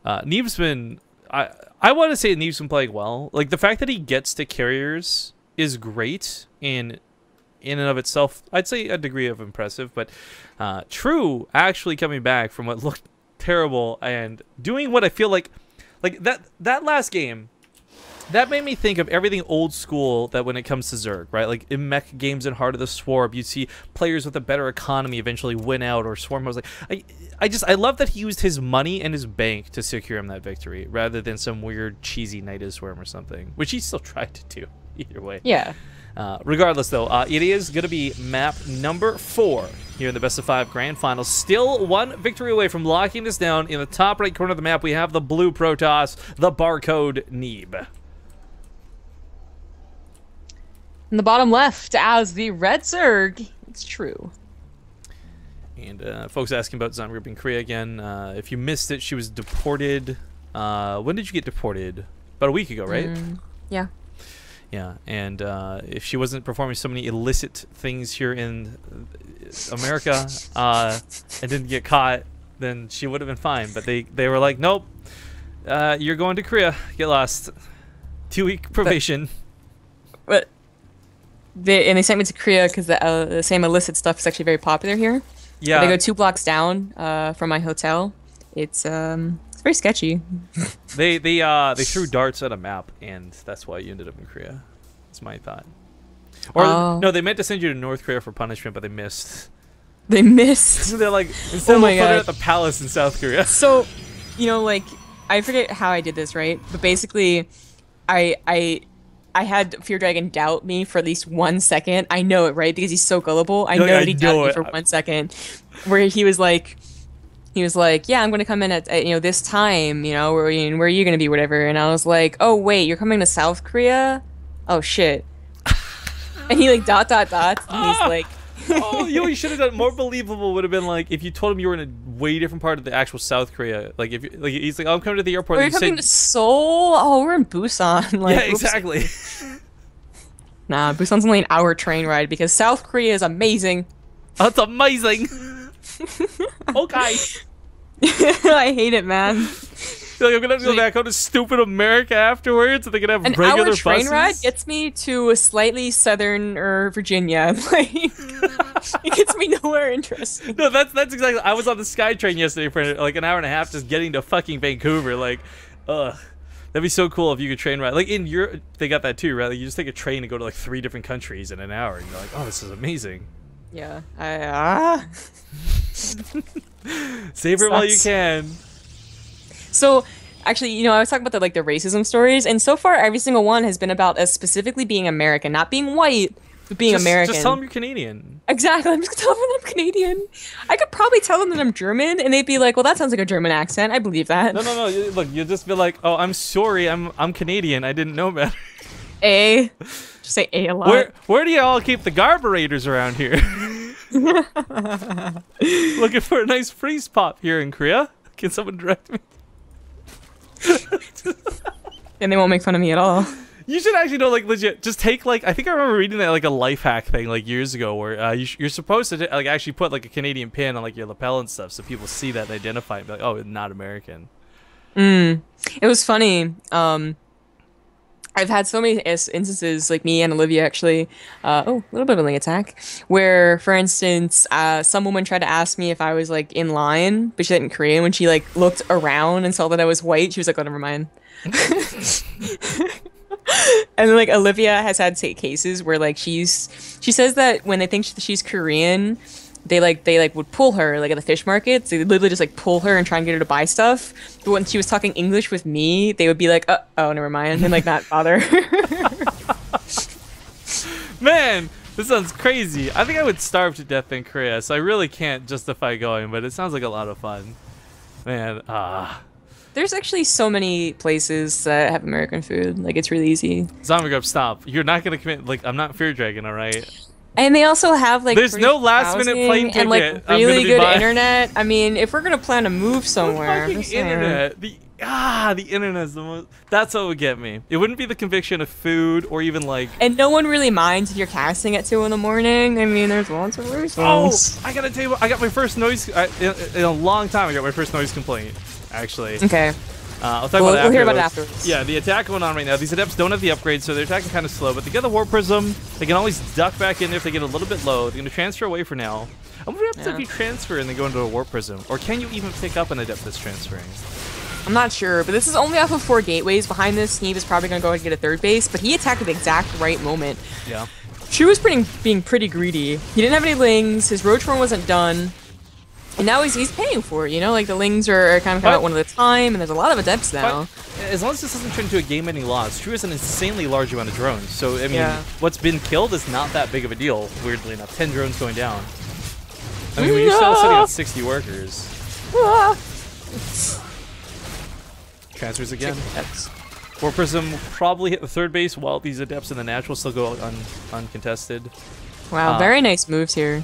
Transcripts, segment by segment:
Neeb's been... I want to say Neeb's been playing well. Like, the fact that he gets to carriers is great in and of itself. I'd say a degree of impressive, but True actually coming back from what looked terrible and doing what I feel like that last game, that made me think of everything old school that when it comes to Zerg, right? Like in mech games in Heart of the Swarm, you'd see players with a better economy eventually win out or Swarm. I was like, I love that he used his money and his bank to secure him that victory rather than some weird cheesy Night of Swarm or something, which he still tried to do either way. Yeah. Regardless, though, it is going to be map number 4 here in the best of 5 grand finals. Still one victory away from locking this down. In the top right corner of the map, we have the blue Protoss, the barcode Neeb. In the bottom left, as the red Zerg, it's True. And folks asking about Zon Group in Korea again. If you missed it, she was deported. When did you get deported? About a week ago, right? Yeah. Yeah, and if she wasn't performing so many illicit things here in America and didn't get caught, then she would have been fine. But they were like, nope, you're going to Korea. Get lost. 2-week probation. But they sent me to Korea because the same illicit stuff is actually very popular here. Yeah. They go 2 blocks down from my hotel. It's very sketchy. They threw darts at a map, and that's why you ended up in Korea. That's my thought. Or no, they meant to send you to North Korea for punishment, but they missed. They missed. They're like, instead of putting her at the palace in South Korea. So, you know, like, I forget how I did this, right? But basically, I had Fear Dragon doubt me for at least 1 second. I know it, right? Because he's so gullible. I know that he doubted me for 1 second. Where he was like, yeah, I'm going to come in at this time, where are you going to be, whatever. And I was like, oh, wait, you're coming to South Korea? Oh, shit. And he like, ... And he's like... Oh, you should have done more believable would have been like if you told him you were in a way different part of the actual South Korea. Like if he's like, oh, I'm coming to the airport. We're coming to Seoul? Oh, we're in Busan. Like, yeah, exactly. Nah, Busan's only an hour train ride because South Korea is amazing. That's amazing. Okay. I hate it, man. Like, I'm gonna have to go back home to stupid America afterwards, and they're gonna have regular buses. An hour train ride gets me to a slightly southern Virginia. Like, it gets me nowhere interesting. No, that's exactly. I was on the SkyTrain yesterday for like an hour and a half, just getting to fucking Vancouver. Like, ugh. That'd be so cool if you could train ride. Like in Europe, they got that too, right? Like you just take a train and go to like 3 different countries in an hour. And you're like, oh, this is amazing. Yeah. Savor it while you can. So, actually, I was talking about the racism stories, and so far every single one has been about us specifically being American, not being white, but being American. Just tell them you're Canadian. Exactly. I'm just gonna tell them that I'm Canadian. I could probably tell them that I'm German, and they'd be like, "Well, that sounds like a German accent. I believe that." No. Look, you'll just be like, "Oh, I'm sorry. I'm Canadian. I didn't know better." Just say A a lot. Where do you all keep the carburetors around here? Looking for a nice freeze pop here in Korea? Can someone direct me? And they won't make fun of me at all. You should actually know, like, legit. Just take, like, I think I remember reading that, like, a life hack thing, like, years ago, where you're supposed to, like, actually put, like, a Canadian pin on, like, your lapel and stuff, so people see that and identify it and be like, oh, it's not American. It was funny. I've had so many instances, like me and Olivia, actually. A little bit of a link attack, where, for instance, some woman tried to ask me if I was like in line, but she said it in Korean. When she like looked around and saw that I was white, she was like, "Oh, never mind." And then, like, Olivia has had cases where like she says that when they think she's Korean, they would pull her like at the fish markets. They would literally just like pull her and try and get her to buy stuff. But when she was talking English with me, they would be like, "Oh, never mind," and like not bother. Man, this sounds crazy. I think I would starve to death in Korea, so I really can't justify going. But it sounds like a lot of fun, man. There's actually so many places that have American food. Like, it's really easy. Zombie Grub, stop. You're not gonna commit. Like, I'm not Fear Dragon, all right? And they also have like there's no last minute plane ticket and like really good internet. I mean, if we're gonna plan to move somewhere, the internet, the internet's the most. That's what would get me. It wouldn't be the conviction of food or even like. And no one really minds if you're casting at 2 in the morning. I mean, there's lots of reasons. Oh, I gotta tell you, I got my first noise in a long time. I got my first noise complaint actually. Okay. I'll talk about it after. We'll hear about it afterwards. Yeah, the attack going on right now. These adepts don't have the upgrade, so they're attacking kind of slow. But they get the Warp Prism. They can always duck back in there if they get a little bit low. They're going to transfer away for now. I'm going to have to be transfer and then go into a Warp Prism. Or can you even pick up an adept that's transferring? I'm not sure, but this is only off of 4 gateways. Behind this, Neeb is probably going to go and get a 3rd base, but he attacked at the exact right moment. Yeah. Shu was being pretty greedy. He didn't have any Lings, his Roach Horn wasn't done, and now he's paying for it, you know? Like, the Lings are kind of coming out one at a time, and there's a lot of Adepts now. But as long as this doesn't turn into a game-ending loss, Shu has an insanely large amount of drones, so, I mean, what's been killed is not that big of a deal, weirdly enough. 10 drones going down. I mean, when you're still sitting at 60 workers. Transfers again. Warp Prism will probably hit the 3rd base while these Adepts in the natural still go uncontested. Wow, very nice moves here.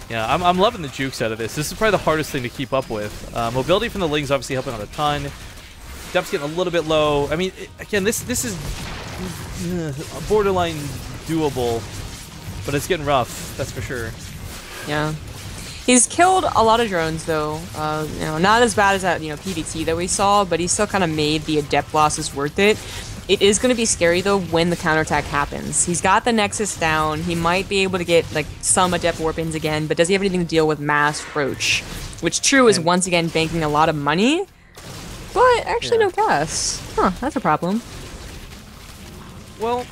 Yeah, I'm loving the jukes out of this. This is probably the hardest thing to keep up with. Mobility from the Lings obviously helping out a ton. Depth's getting a little bit low. I mean, again, this is borderline doable, but it's getting rough, that's for sure. Yeah. He's killed a lot of drones, though. You know, not as bad as that, PvZ that we saw, but he still kind of made the Adept losses worth it. It is going to be scary, though, when the counterattack happens. He's got the Nexus down. He might be able to get, like, some Adept warp-ins again, but does he have anything to deal with Mass Roach? Which, true, is once again banking a lot of money, but actually no gas. Huh, that's a problem. Well,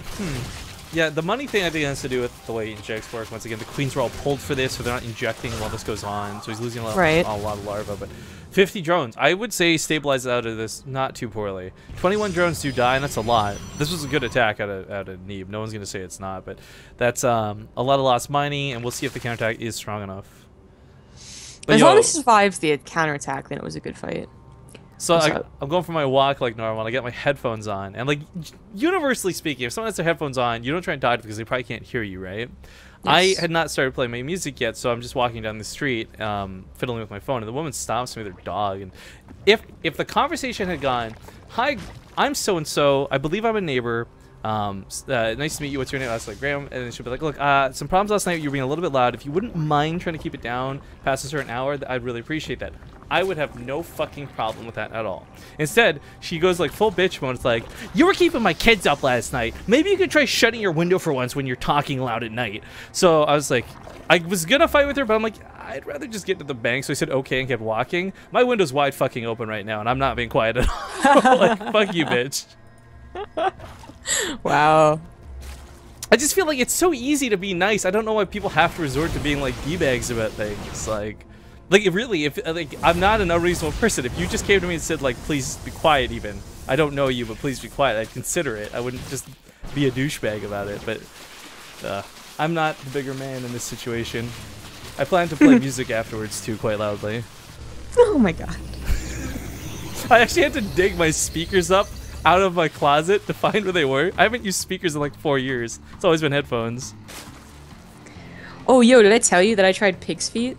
yeah, the money thing I think has to do with the way injects work. Once again, the queens were all pulled for this, so they're not injecting while this goes on. So he's losing a lot of larvae. But 50 drones, I would say, stabilizes out of this not too poorly. 21 drones do die, and that's a lot. This was a good attack out of Neeb. No one's gonna say it's not, but that's a lot of lost money, and we'll see if the counterattack is strong enough. But, as long as he survives the counterattack, then it was a good fight. So I'm going for my walk like normal, and I get my headphones on. And, like, universally speaking, if someone has their headphones on, you don't try and dodge because they probably can't hear you, right? Yes. I had not started playing my music yet, so I'm just walking down the street, fiddling with my phone, and the woman stops me with her dog. And if the conversation had gone, "Hi, I'm so-and-so, I believe I'm a neighbor, nice to meet you, what's your name?" I was like, "Graham," and then she'll be like, "Look, some problems last night, you were being a little bit loud. If you wouldn't mind trying to keep it down past a certain hour, I'd really appreciate that." I would have no fucking problem with that at all. Instead, she goes like full bitch mode. It's like, "You were keeping my kids up last night. Maybe you could try shutting your window for once when you're talking loud at night." So I was like, I was gonna fight with her, but I'm like, I'd rather just get to the bank. So I said okay and kept walking. My window's wide fucking open right now, and I'm not being quiet at all. Like, fuck you, bitch. Wow. I just feel like it's so easy to be nice. I don't know why people have to resort to being like d-bags about things. Like really, if like I'm not an unreasonable person. If you just came to me and said like, "Please be quiet," even I don't know you, but please be quiet, I'd consider it. I wouldn't just be a douchebag about it. But I'm not the bigger man in this situation. I plan to play music afterwards too, quite loudly. Oh my god. I actually had to dig my speakers up out of my closet to find where they were. I haven't used speakers in like 4 years. It's always been headphones. Oh, yo, did I tell you that I tried pig's feet?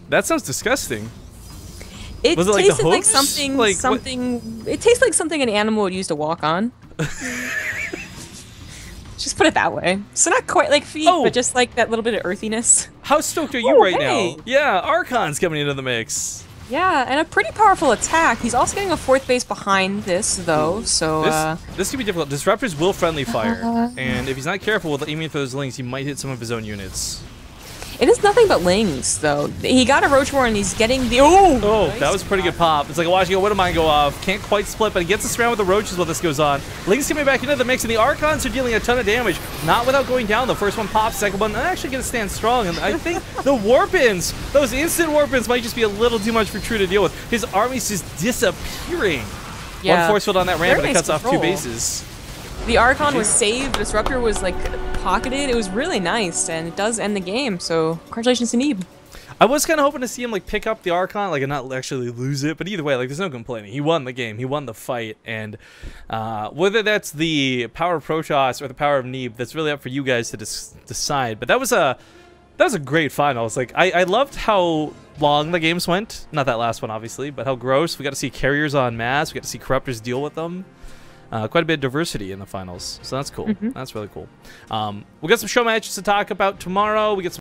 That sounds disgusting. It was it like tasted the like hooves? something. It tastes like something an animal would use to walk on. Just put it that way. So not quite like feet, but just like that little bit of earthiness. How stoked are you right now? Yeah, Archon's coming into the mix. Yeah, and a pretty powerful attack. He's also getting a 4th base behind this, though, so... This could be difficult. Disruptors will friendly fire, and if he's not careful with aiming for those Lings, he might hit some of his own units. It is nothing but Lings, though. He got a Roach War, and he's getting the... Oh, nice. That was a pretty good pop. It's like watching a Widowmine go off. Can't quite split, but he gets us around with the Roaches while this goes on. Lings coming back into the mix, and the Archons are dealing a ton of damage. Not without going down. The first one pops, second one actually going to stand strong. And I think the Warp-ins, those instant Warp-ins might just be a little too much for True to deal with. His army's just disappearing. Yeah. One force field on that ramp, and it cuts off 2 control. bases. The Archon was saved. Disruptor was, like, pocketed. It was really nice, and it does end the game, so congratulations to Neeb. I was kind of hoping to see him like pick up the Archon, like and not actually lose it, but either way, like there's no complaining. He won the game, he won the fight, and whether that's the power of Protoss or the power of Neeb, that's really up for you guys to decide. But that was a great final. It's like I loved how long the games went. Not that last one, obviously, but how gross. We got to see carriers en masse. We got to see corruptors deal with them. Quite a bit of diversity in the finals, so that's cool. That's really cool. We'll get some show matches to talk about tomorrow. We get some